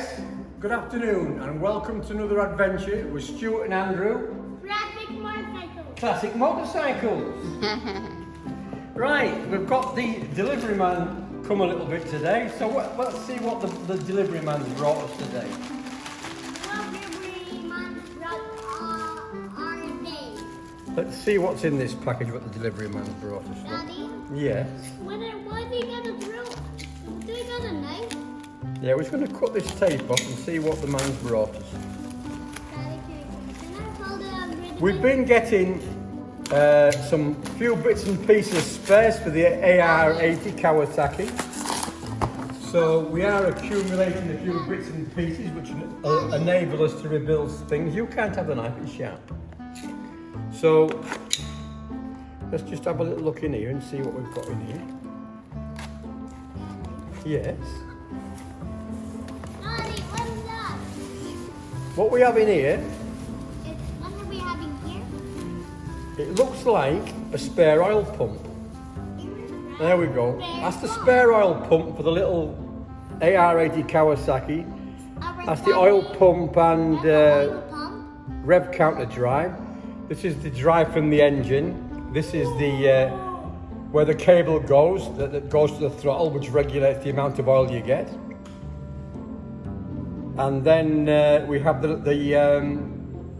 guys, good afternoon and welcome to another adventure with Stuart and Andrew. Classic motorcycles. Right, we've got the delivery man come a little bit today, so let's see what the delivery man's brought us today. Delivery man brought our day. Let's see what's in this package, what the delivery man's brought us. Daddy? Yes. Why do you got a drill? Do you got a knife? Yeah, we're just going to cut this tape off and see what the man's brought us. Daddy, can I hold it? We've been getting some few bits and pieces of spares for the AR80 Kawasaki. So we are accumulating a few bits and pieces which enable us to rebuild things. You can't have the knife, it's sharp. So let's just have a little look in here and see what we've got in here. Yes. Daddy, what is that? What we have in here, What are we having here? it looks like a spare oil pump. There we go. That's the spare oil pump for the little AR80 Kawasaki. That's the oil pump and Oil pump? rev counter drive. This is the drive from the engine. This is the where the cable goes, that goes to the throttle, which regulates the amount of oil you get. And then we have the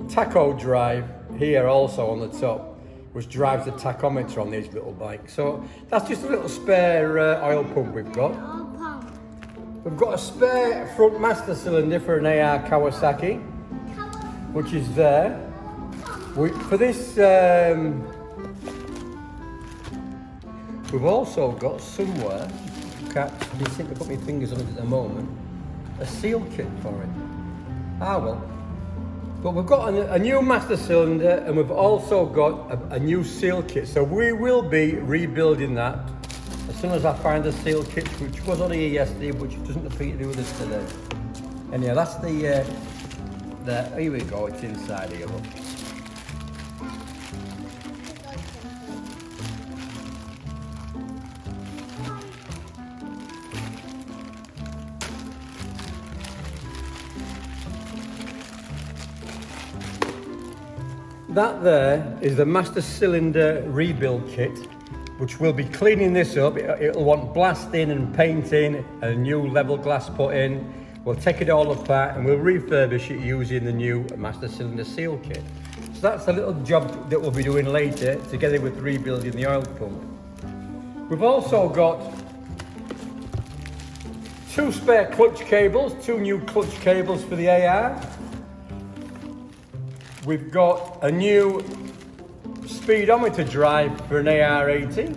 tacho drive here also on the top, which drives the tachometer on these little bikes. So that's just a little spare oil pump we've got. Oil pump. We've got a spare front master cylinder for an AR Kawasaki, which is there. For this, we've also got somewhere, can't seem to put my fingers on it at the moment, a seal kit for it. Ah well. But we've got a new master cylinder and we've also got a new seal kit. So we will be rebuilding that as soon as I find the seal kit, which was only here yesterday, which doesn't appear to do with us today. And yeah, that's the here we go, it's inside here, look. That there is the master cylinder rebuild kit, which we'll be cleaning this up. It'll want blasting and painting and a new level glass put in. We'll take it all apart and we'll refurbish it using the new master cylinder seal kit. So that's a little job that we'll be doing later, together with rebuilding the oil pump. We've also got two spare clutch cables, two new clutch cables for the AR. We've got a new speedometer drive for an AR80.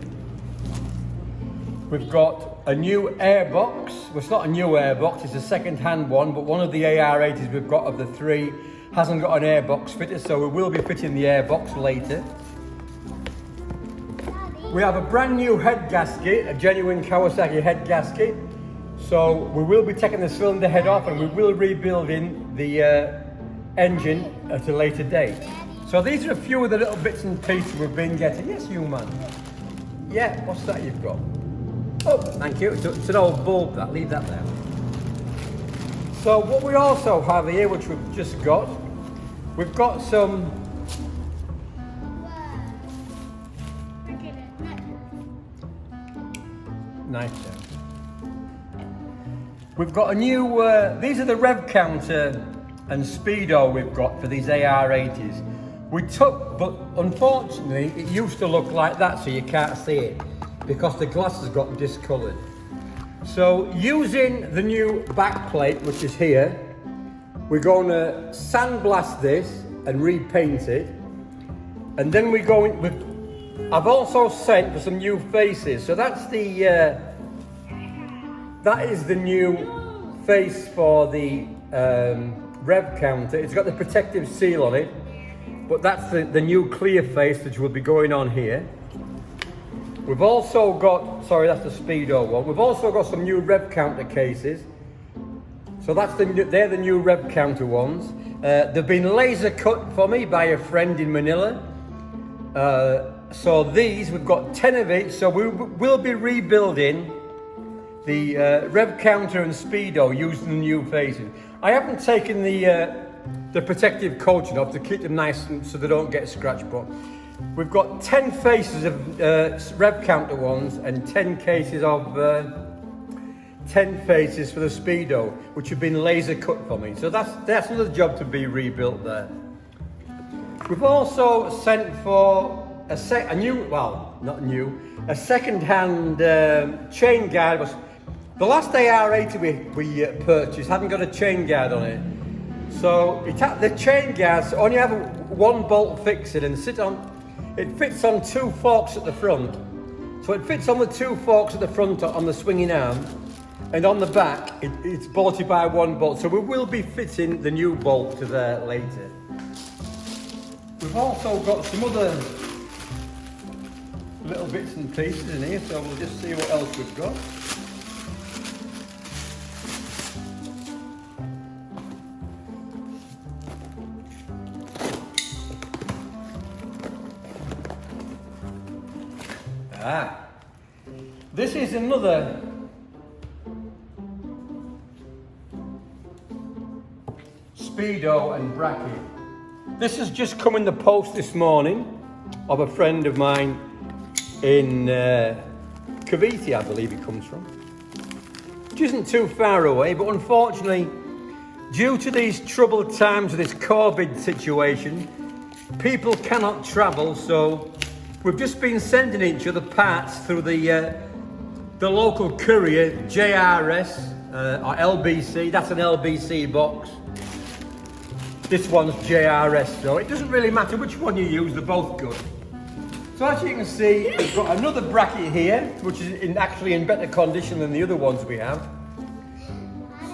We've got a new airbox. Well, it's not a new airbox, it's a second-hand one, but one of the AR80s we've got of the three hasn't got an airbox fitted, so we will be fitting the airbox later. We have a brand new head gasket, a genuine Kawasaki head gasket. So we will be taking the cylinder head off and we will be rebuilding the engine at a later date. So these are a few of the little bits and pieces we've been getting. Yes, you man. Yeah, what's that you've got? Oh, thank you. It's an old bulb that, leave that there. So what we also have here, which we've just got, we've got some nice. We've got a new, these are the rev counter and speedo we've got for these AR80s. But unfortunately, it used to look like that, so you can't see it because the glass has got discoloured. So using the new back plate, which is here, we're going to sandblast this and repaint it. And then we're going with, I've also sent for some new faces. So that's the, that is the new face for the rev counter. It's got the protective seal on it, but that's the new clear face which will be going on here. We've also got, sorry, that's the speedo one. We've also got some new rev counter cases. So they're the new rev counter ones. They've been laser cut for me by a friend in Manila. So these, we've got 10 of each. So we will be rebuilding rev counter and speedo using the new faces. I haven't taken the protective coating off to keep them nice and so they don't get scratched, but we've got 10 faces of rev counter ones and 10 cases of 10 faces for the speedo, which have been laser cut for me. So that's another job to be rebuilt there. We've also sent for a second-hand chain guard. The last AR80 we purchased hadn't got a chain guard on it. So the chain guards only have one bolt fixed and it fits on 2 forks at the front. So it fits on the 2 forks at the front on the swinging arm, and on the back it's bolted by 1 bolt. So we will be fitting the new bolt to there later. We've also got some other little bits and pieces in here, so we'll just see what else we've got. This is another speedo and bracket. This has just come in the post this morning of a friend of mine in Cavite, I believe he comes from, which isn't too far away, but unfortunately, due to these troubled times with this COVID situation, people cannot travel, so we've just been sending each other parts through the local courier, JRS or LBC. That's an LBC box. This one's JRS, so it doesn't really matter which one you use, they're both good. So as you can see, we've got another bracket here, which is actually in better condition than the other ones we have.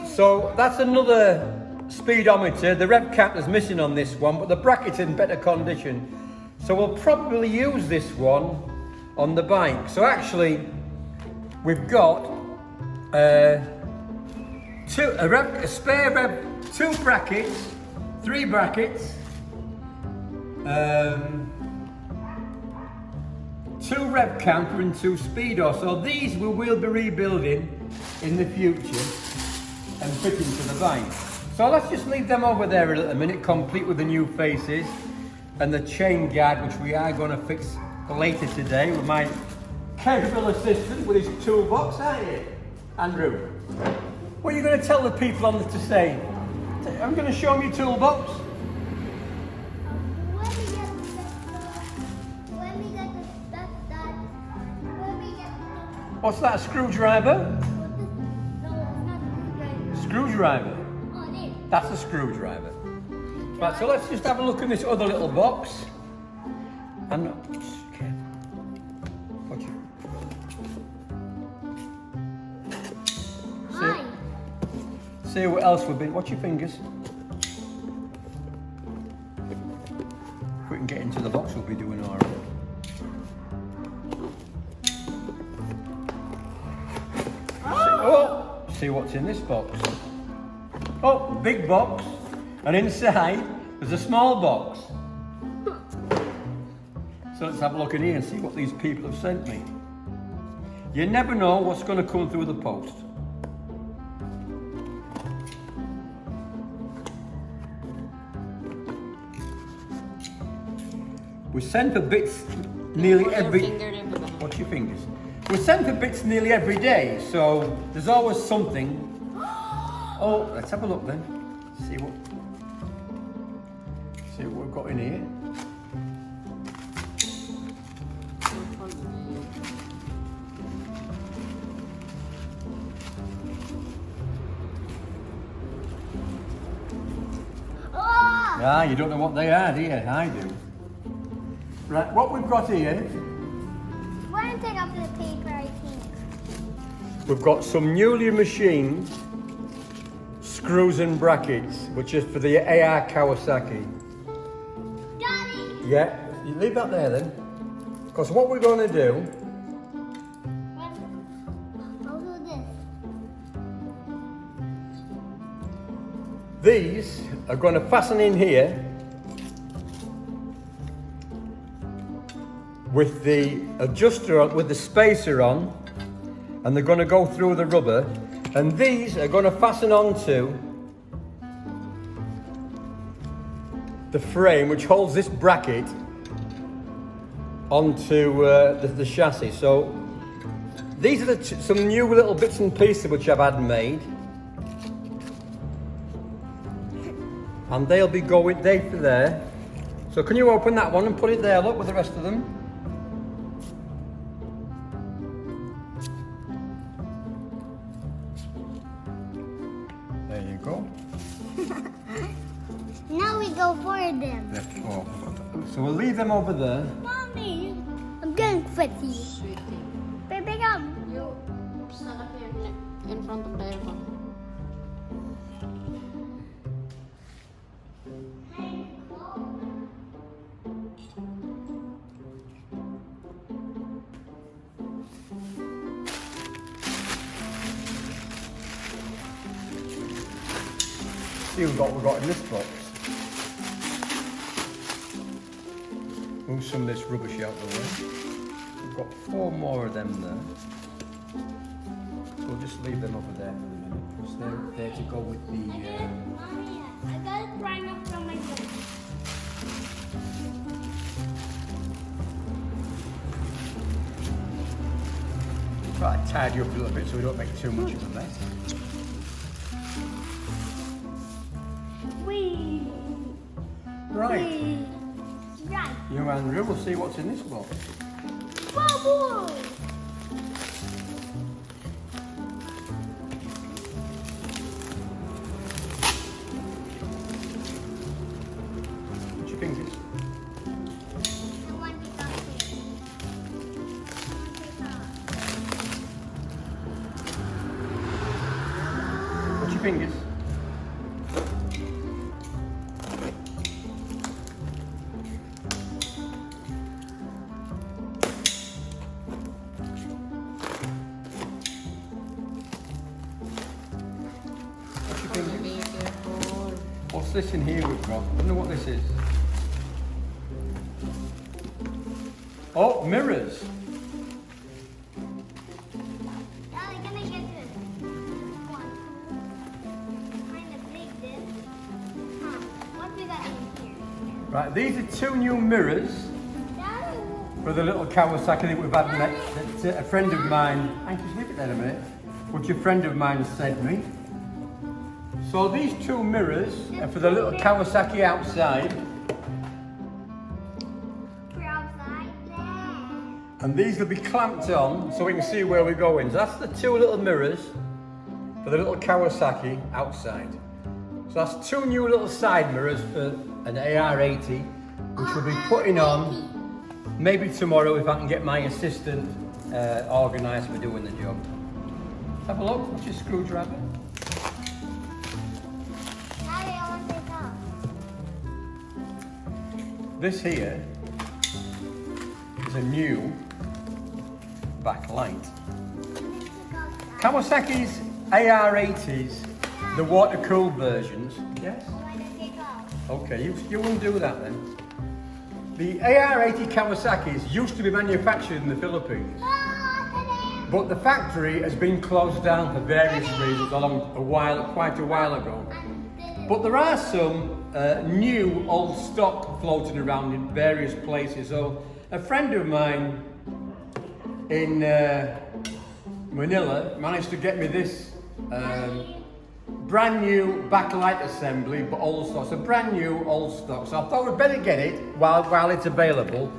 So that's another speedometer. The rev counter's missing on this one, but the bracket's in better condition. So we'll probably use this one on the bike. So actually, we've got two brackets, 3 brackets, 2 rev counter and 2 speedo. So these we will be rebuilding in the future and fitting to the bike. So let's just leave them over there a little minute, complete with the new faces and the chain guard, which we are going to fix later today with my capable assistant with his toolbox, aren't you, Andrew? What are you going to tell the people on this to say? I'm going to show them your toolbox. What's that, a screwdriver? No, it's not a Screwdriver. Oh, it is. That's a screwdriver. Right, so let's just have a look in this other little box. And okay. Hi. See what else we've been. Watch your fingers. If we can get into the box, we'll be doing all right. See what's in this box. Oh, big box. And inside, there's a small box. So let's have a look in here and see what these people have sent me. You never know what's going to come through the post. We send for bits nearly every... Watch your fingers. We send for bits nearly every day, so there's always something. Oh, let's have a look then. See what we've got in here. Ah, you don't know what they are, do you? I do. Right, what we've got here. Why don't take off the paper, I think. We've got some newly machined screws and brackets, which is for the AR Kawasaki. Daddy! Yeah, you leave that there then. Because what we're going to do. I'll do this. These are going to fasten in here with the adjuster on, with the spacer on, and they're going to go through the rubber, and these are going to fasten onto the frame which holds this bracket onto the chassis. So these are some new little bits and pieces which I've had made, and they'll be going there. So can you open that one and put it there, look, with the rest of them? There you go. Now we go for them. Let's go. So we'll leave them over there. Mommy, I'm getting sweaty. Sweetie. Baby, come. You stand up here in front of the aircon. See what we've got in this box. Move some of this rubbish out the way. We've got 4 more of them there. So we'll just leave them over there for a minute, because they're there to go with the... Mommy, I got it right up from my book. Try to tidy up a little bit so we don't make too much of a mess. Wee. Right, Wee. Right. you and Andrew will see what's in this box. Bubble. What's your fingers? I want to go here. What's your fingers? What's your fingers? Be careful. What's this in here we've got? I don't know what this is. Oh, mirrors. Daddy, can I get this? One. Kind of big, this. What do that in here? Right, these are 2 new mirrors Daddy. for the little Kawasaki that we've had met. That a friend of mine, just leave it there a minute, which a friend of mine sent me. So these 2 mirrors are for the little Kawasaki outside, For outside. There. and these will be clamped on so we can see where we're going. So that's the 2 little mirrors for the little Kawasaki outside. So that's 2 new little side mirrors for an AR80, which we'll be putting on maybe tomorrow if I can get my assistant organised for doing the job. Let's have a look. What's your screwdriver? Daddy, I want this off. This here is a new backlight. Kawasaki's AR80s, the water-cooled versions. Yes? I want to take off. Okay, you wouldn't do that then. The AR80 Kawasaki's used to be manufactured in the Philippines, but the factory has been closed down for various reasons quite a while ago. But there are some new old stock floating around in various places. So a friend of mine in Manila managed to get me this brand new backlight assembly, but old stock. So brand new old stock. So I thought we'd better get it while it's available,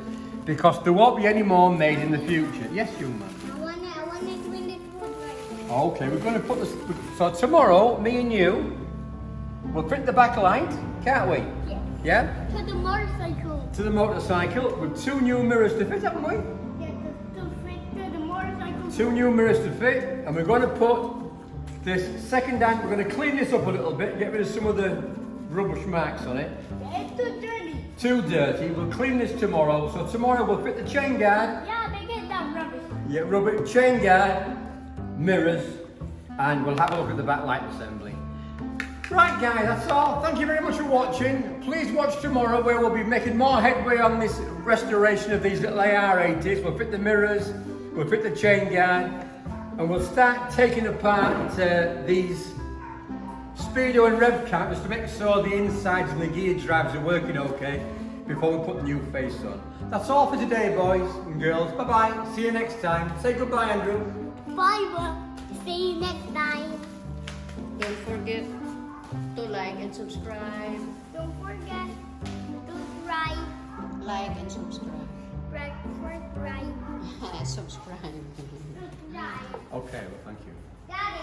because there won't be any more made in the future. Yes, young man. I want it when it's wood right Okay, we're going to put this. So tomorrow, me and you will fit the backlight, can't we? there. Yeah. To the motorcycle. To the motorcycle with 2 new mirrors to fit, haven't we? Yeah, to fit to the motorcycle. 2 new mirrors to fit, and we're going to put this second hand. We're going to clean this up a little bit, get rid of some of the rubbish marks on it. It's too dirty. Too dirty. We'll clean this tomorrow. So tomorrow we'll fit the chain guard. Yeah, they get that rubbish. Yeah, rubber chain guard, mirrors, and we'll have a look at the backlight assembly. Right guys, that's all. Thank you very much for watching. Please watch tomorrow where we'll be making more headway on this restoration of these little AR80s. We'll fit the mirrors, we'll fit the chain guard, and we'll start taking apart these speedo and rev counters to make sure the insides and the gear drives are working okay before we put the new face on. That's all for today, boys and girls. Bye bye. See you next time. Say goodbye, Andrew. Bye. See you next time. Don't forget to like and subscribe. Don't forget to try. Like and subscribe. Subscribe. Subscribe. Subscribe. Okay, well, thank you. Daddy.